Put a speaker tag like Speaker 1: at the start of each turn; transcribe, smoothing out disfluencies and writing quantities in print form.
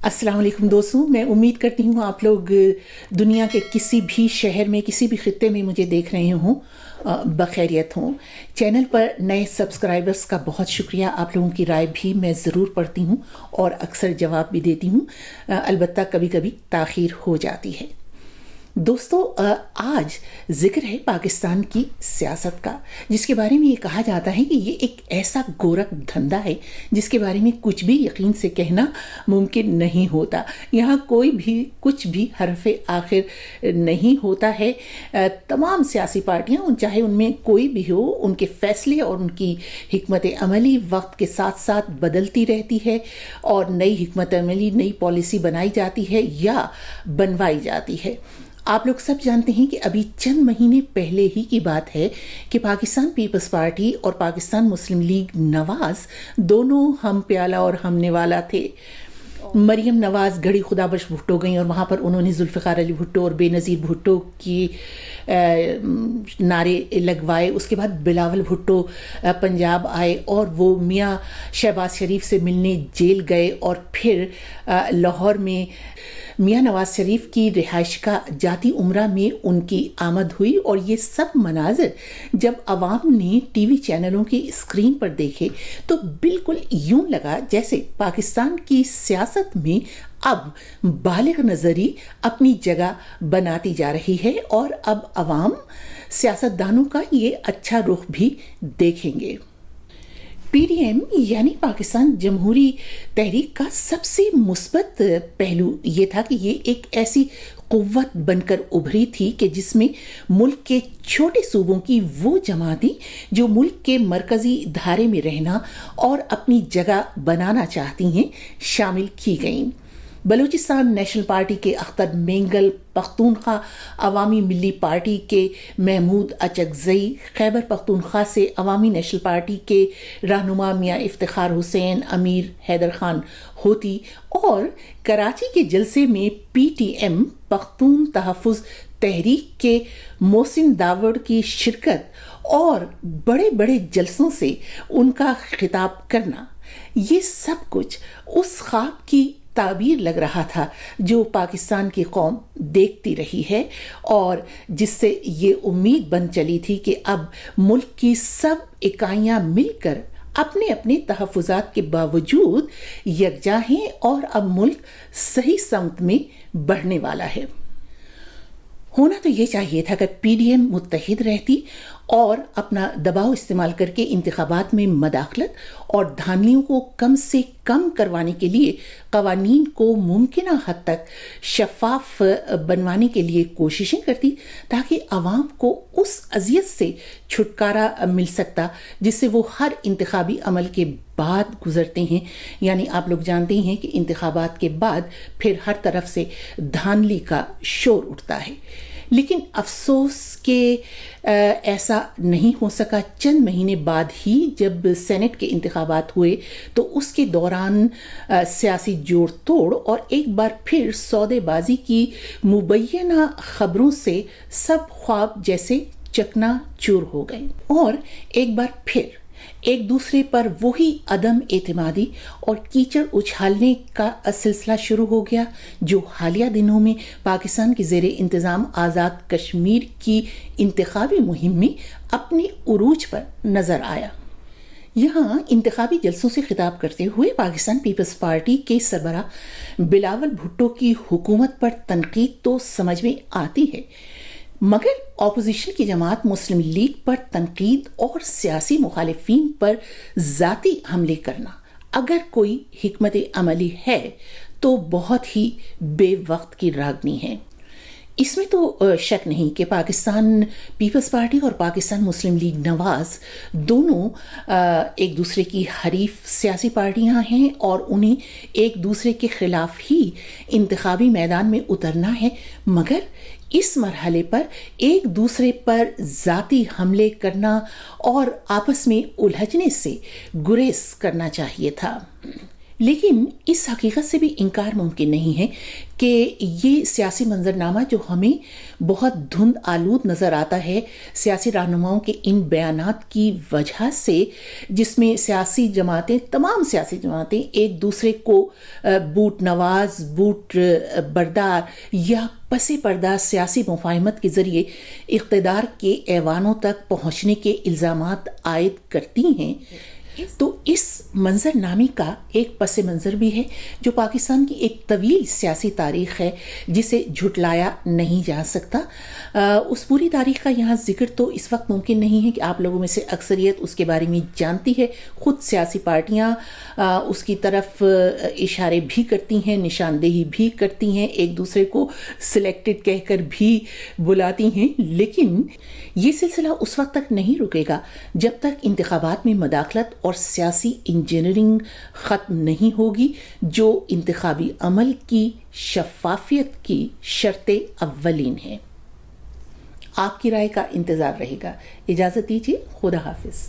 Speaker 1: अस्सलाम वालेकुम दोस्तों, मैं उम्मीद करती हूँ आप लोग दुनिया के किसी भी शहर में, किसी भी खित्ते में मुझे देख रहे हों, बखैरियत हों। चैनल पर नए सब्सक्राइबर्स का बहुत शुक्रिया। आप लोगों की राय भी मैं ज़रूर पढ़ती हूँ और अक्सर जवाब भी देती हूँ, अलबत्ता कभी कभी ताख़ीर हो जाती है। दोस्तों, आज जिक्र है पाकिस्तान की सियासत का, जिसके बारे में ये कहा जाता है कि ये एक ऐसा गोरख धंधा है जिसके बारे में कुछ भी यकीन से कहना मुमकिन नहीं होता। यहाँ कोई भी कुछ भी हरफ़े आखिर नहीं होता है। तमाम सियासी पार्टियाँ, चाहे उनमें कोई भी हो, उनके फ़ैसले और उनकी हिकमत अमली वक्त के साथ साथ बदलती रहती है और नई हिकमत अमली, नई पॉलिसी बनाई जाती है या बनवाई जाती है। आप लोग सब जानते हैं कि अभी चंद महीने पहले ही की बात है कि पाकिस्तान पीपल्स पार्टी और पाकिस्तान मुस्लिम लीग नवाज दोनों हम प्याला और हम निवाला थे। मरियम नवाज गढ़ी खुदाबख्श भुट्टो गई और वहाँ पर उन्होंने जुल्फ़िकार अली भुट्टो और बेनज़ीर भुट्टो की नारे लगवाए। उसके बाद बिलावल भुट्टो पंजाब आए और वो मियाँ शहबाज शरीफ से मिलने जेल गए और फिर लाहौर में मियाँ नवाज शरीफ की रिहाइश का जाती उम्रा में उनकी आमद हुई। और ये सब मनाजिर जब आवाम ने टीवी चैनलों की स्क्रीन पर देखे तो बिल्कुल यूं लगा जैसे पाकिस्तान की सियासत में अब बालिग नज़री अपनी जगह बनाती जा रही है और अब आवाम सियासतदानों का ये अच्छा रुख भी देखेंगे। पीडीएम यानी पाकिस्तान जमहूरी तहरीक का सबसे मुस्बत पहलू ये था कि ये एक ऐसी कुव्वत बनकर उभरी थी कि जिसमें मुल्क के छोटे सूबों की वो जमातें जो मुल्क के मरकजी धारे में रहना और अपनी जगह बनाना चाहती हैं शामिल की गईं। बलूचिस्तान नेशनल पार्टी के अख्तर मेंगल, पख्तूनख्वा अवामी मिली पार्टी के महमूद अचकज़ई, खैबर पख्तूनख्वा से अवामी नेशनल पार्टी के रहनुमा मियाँ इफ्तिखार हुसैन, अमीर हैदर खान होती और कराची के जलसे में पीटीएम पख्तून तहफ़्फ़ुज़ तहरीक के मोहसिन दावड़ की शिरकत और बड़े बड़े जलसों से उनका खिताब करना, ये सब कुछ उस ख्वाब की ताबीर लग रहा था जो पाकिस्तान की कौम देखती रही है और जिससे ये उम्मीद बन चली थी कि अब मुल्क की सब इकाइयां मिलकर अपने अपने तहफ़्फ़ुज़ात के बावजूद यकजा हैं और अब मुल्क सही समत में बढ़ने वाला है। होना तो ये चाहिए था कि पीडीएम मुत्तहिद रहती और अपना दबाव इस्तेमाल करके इंतखाबात में मदाखलत और धांधलियों को कम से कम करवाने के लिए कवानीन को मुमकिना हद तक शफाफ बनवाने के लिए कोशिशें करती, ताकि आवाम को उस अजियत से छुटकारा मिल सकता जिससे वो हर इंतखाबी अमल के बाद गुजरते हैं। यानी आप लोग जानते हैं कि इंतखाबात के बाद फिर हर तरफ से धांधली का शोर उठता है। लेकिन अफसोस के ऐसा नहीं हो सका। चंद महीने बाद ही जब सेनेट के इंतखाबात हुए तो उसके दौरान सियासी जोड़ तोड़ और एक बार फिर सौदेबाजी की मुबैना खबरों से सब ख्वाब जैसे चकनाचूर हो गए और एक बार फिर एक दूसरे पर वही अदम एतमादी और कीचड़ उछालने का सिलसिला शुरू हो गया जो हालिया दिनों में पाकिस्तान के ज़ेरे इंतज़ाम आज़ाद कश्मीर की इंतखाबी मुहिम में अपनी उरूज पर नज़र आया। यहाँ इंतखाबी जलसों से खिताब करते हुए पाकिस्तान पीपल्स पार्टी के सरबरा बिलावल भुट्टो की हुकूमत पर तनकीद तो समझ में आती है, मगर ऑपोजिशन की जमात मुस्लिम लीग पर तनकीद और सियासी मुखालिफिन पर ज़ाती हमले करना अगर कोई हिकमत अमली है तो बहुत ही बेवक्त की रागनी है। इसमें तो शक नहीं कि पाकिस्तान पीपल्स पार्टी और पाकिस्तान मुस्लिम लीग नवाज दोनों एक दूसरे की हरीफ सियासी पार्टियां हैं और उन्हें एक दूसरे के खिलाफ ही इंतखाबी मैदान में उतरना है, मगर इस मरहले पर एक दूसरे पर ज़ाती हमले करना और आपस में उलझने से गुरेज करना चाहिए था। لیکن اس حقیقت سے بھی انکار ممکن نہیں ہے کہ یہ سیاسی منظرنامہ جو ہمیں بہت دھند آلود نظر آتا ہے سیاسی رہنماؤں کے ان بیانات کی وجہ سے، جس میں سیاسی جماعتیں، تمام سیاسی جماعتیں ایک دوسرے کو بوٹ نواز، بوٹ بردار یا پس پردہ سیاسی مفاہمت کے ذریعے اقتدار کے ایوانوں تک پہنچنے کے الزامات عائد کرتی ہیں، تو اس منظر نامے کا ایک پس منظر بھی ہے جو پاکستان کی ایک طویل سیاسی تاریخ ہے جسے جھٹلایا نہیں جا سکتا۔ اس پوری تاریخ کا یہاں ذکر تو اس وقت ممکن نہیں ہے کہ آپ لوگوں میں سے اکثریت اس کے بارے میں جانتی ہے، خود سیاسی پارٹیاں اس کی طرف اشارے بھی کرتی ہیں، نشاندہی بھی کرتی ہیں، ایک دوسرے کو سلیکٹڈ کہہ کر بھی بلاتی ہیں، لیکن یہ سلسلہ اس وقت تک نہیں رکے گا جب تک انتخابات میں مداخلت اور سیاسی انجینئرنگ ختم نہیں ہوگی، جو انتخابی عمل کی شفافیت کی شرط اولین ہے۔ آپ کی رائے کا انتظار رہے گا۔ اجازت دیجیے، خدا حافظ۔